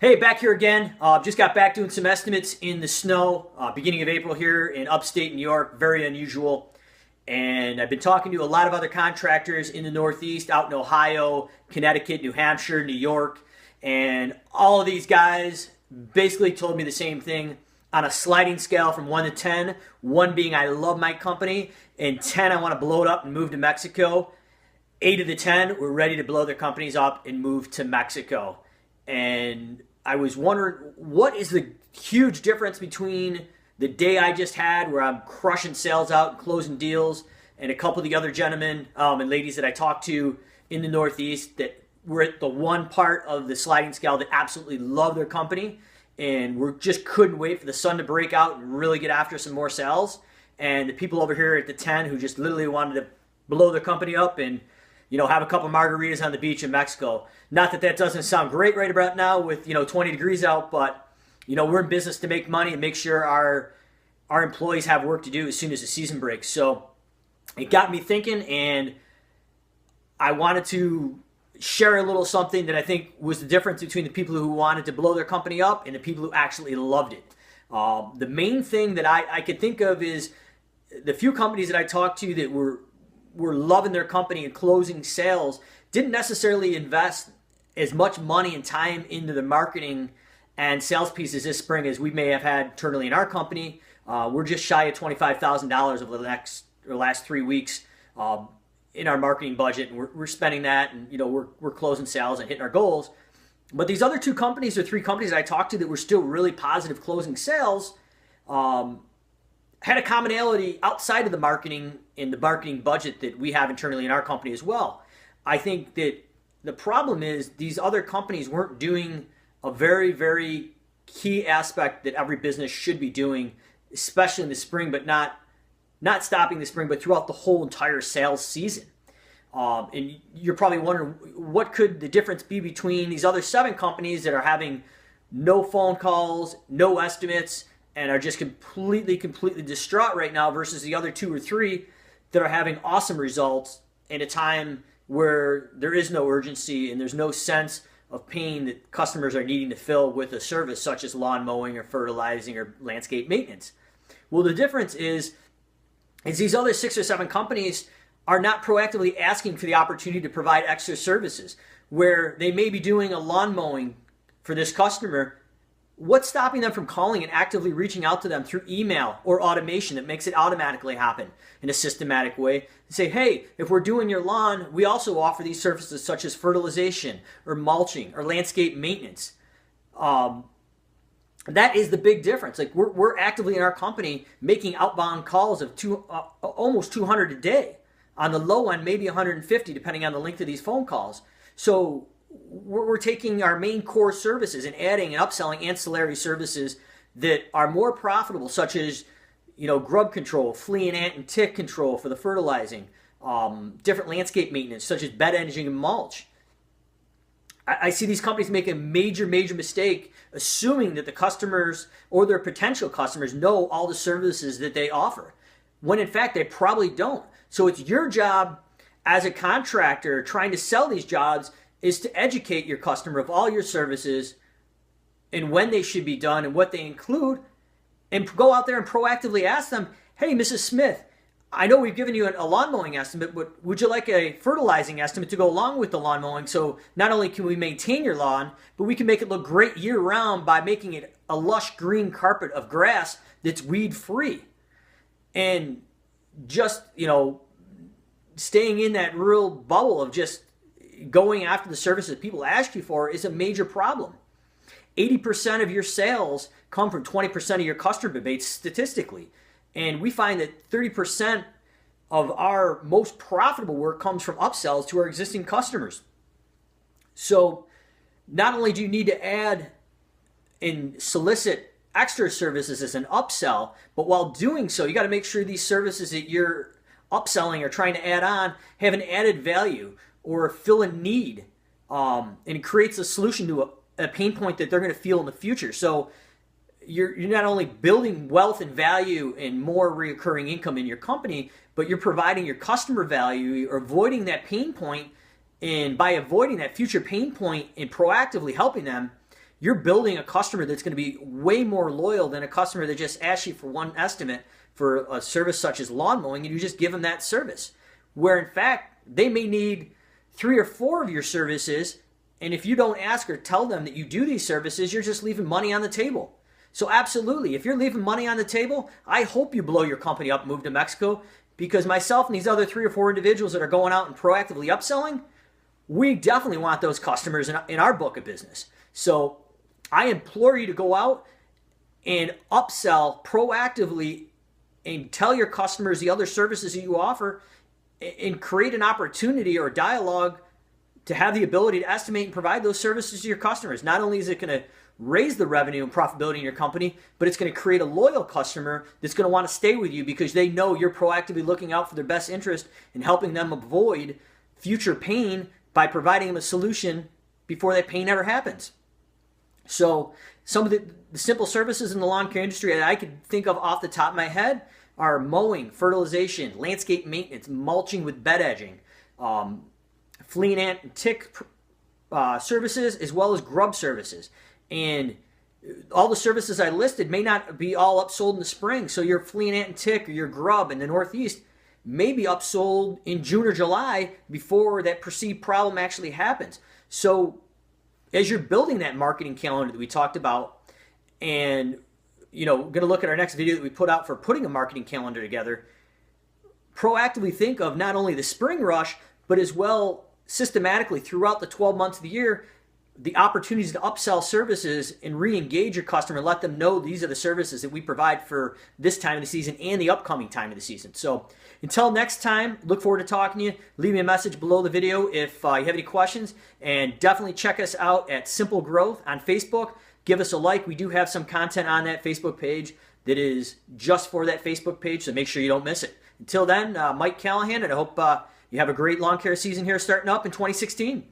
Hey, back here again. Just got back doing some estimates in the snow, beginning of April here in upstate New York. Very unusual. And I've been talking to a lot of other contractors in the Northeast, out in Ohio, Connecticut, New Hampshire, New York. And all of these guys basically told me the same thing on a sliding scale from 1 to 10. 1 being I love my company, and 10 I want to blow it up and move to Mexico. 8 of the 10 were ready to blow their companies up and move to Mexico. And I was wondering, what is the huge difference between the day I just had where I'm crushing sales out and closing deals, and a couple of the other gentlemen and ladies that I talked to in the Northeast that were at the one part of the sliding scale that absolutely love their company and just couldn't wait for the sun to break out and really get after some more sales. And the people over here at the 10 who just literally wanted to blow their company up and have a couple margaritas on the beach in Mexico. Not that that doesn't sound great right about now with 20 degrees out, but we're in business to make money and make sure our employees have work to do as soon as the season breaks. So it got me thinking, and I wanted to share a little something that I think was the difference between the people who wanted to blow their company up and the people who actually loved it. The main thing that I could think of is the few companies that I talked to that were loving their company and closing sales didn't necessarily invest as much money and time into the marketing and sales pieces this spring as we may have had internally in our company. We're just shy of $25,000 over the last 3 weeks in our marketing budget, and we're spending that, and we're closing sales and hitting our goals. But these other 2 companies or 3 companies I talked to that were still really positive closing sales had a commonality outside of the marketing and the marketing budget that we have internally in our company as well. I think that the problem is these other companies weren't doing a very, very key aspect that every business should be doing, especially in the spring, but not stopping the spring, but throughout the whole entire sales season. And you're probably wondering, what could the difference be between these other 7 companies that are having no phone calls, no estimates, and are just completely distraught right now versus the other 2 or 3 that are having awesome results in a time where there is no urgency and there's no sense of pain that customers are needing to fill with a service such as lawn mowing or fertilizing or landscape maintenance. Well, the difference is these other 6 or 7 companies are not proactively asking for the opportunity to provide extra services. Where they may be doing a lawn mowing for this customer, what's stopping them from calling and actively reaching out to them through email or automation that makes it automatically happen in a systematic way? Say, hey, if we're doing your lawn, we also offer these services such as fertilization or mulching or landscape maintenance. That is the big difference. Like we're actively in our company making outbound calls of almost 200 a day. On the low end, maybe 150, depending on the length of these phone calls. So we're taking our main core services and adding and upselling ancillary services that are more profitable, such as grub control, flea and ant and tick control for the fertilizing, different landscape maintenance such as bed edging and mulch. I see these companies make a major mistake assuming that the customers or their potential customers know all the services that they offer, when in fact they probably don't. So it's your job as a contractor trying to sell these jobs is to educate your customer of all your services and when they should be done and what they include, and go out there and proactively ask them, hey, Mrs. Smith, I know we've given you a lawn mowing estimate, but would you like a fertilizing estimate to go along with the lawn mowing? So not only can we maintain your lawn, but we can make it look great year round by making it a lush green carpet of grass that's weed free. And just, staying in that real bubble of just going after the services people ask you for is a major problem. 80% of your sales come from 20% of your customer base statistically. And we find that 30% of our most profitable work comes from upsells to our existing customers. So not only do you need to add and solicit extra services as an upsell, but while doing so, you got to make sure these services that you're upselling or trying to add on have an added value or fill a need, and it creates a solution to a pain point that they're going to feel in the future. So you're not only building wealth and value and more recurring income in your company, but you're providing your customer value. You're avoiding that pain point, and by avoiding that future pain point and proactively helping them, you're building a customer that's going to be way more loyal than a customer that just asks you for one estimate for a service such as lawn mowing, and you just give them that service. Where in fact, they may need 3 or 4 of your services, and if you don't ask or tell them that you do these services, you're just leaving money on the table. So absolutely, if you're leaving money on the table, I hope you blow your company up and move to Mexico, because myself and these other 3 or 4 individuals that are going out and proactively upselling, we definitely want those customers in our book of business. So I implore you to go out and upsell proactively and tell your customers the other services that you offer, and create an opportunity or a dialogue to have the ability to estimate and provide those services to your customers. Not only is it going to raise the revenue and profitability in your company, but it's going to create a loyal customer that's going to want to stay with you because they know you're proactively looking out for their best interest and helping them avoid future pain by providing them a solution before that pain ever happens. So some of the simple services in the lawn care industry that I could think of off the top of my head are mowing, fertilization, landscape maintenance, mulching with bed edging, flea and ant and tick services, as well as grub services. And all the services I listed may not be all upsold in the spring. So your flea and ant and tick or your grub in the Northeast may be upsold in June or July before that perceived problem actually happens. So as you're building that marketing calendar that we talked about, and going to look at our next video that we put out for putting a marketing calendar together, proactively think of not only the spring rush, but as well systematically throughout the 12 months of the year, the opportunities to upsell services and re-engage your customer, let them know these are the services that we provide for this time of the season and the upcoming time of the season. So until next time, look forward to talking to you. Leave me a message below the video if you have any questions, and definitely check us out at Simple Growth on Facebook. Give us a like. We do have some content on that Facebook page that is just for that Facebook page, so make sure you don't miss it. Until then, Mike Callahan, and I hope you have a great lawn care season here starting up in 2016.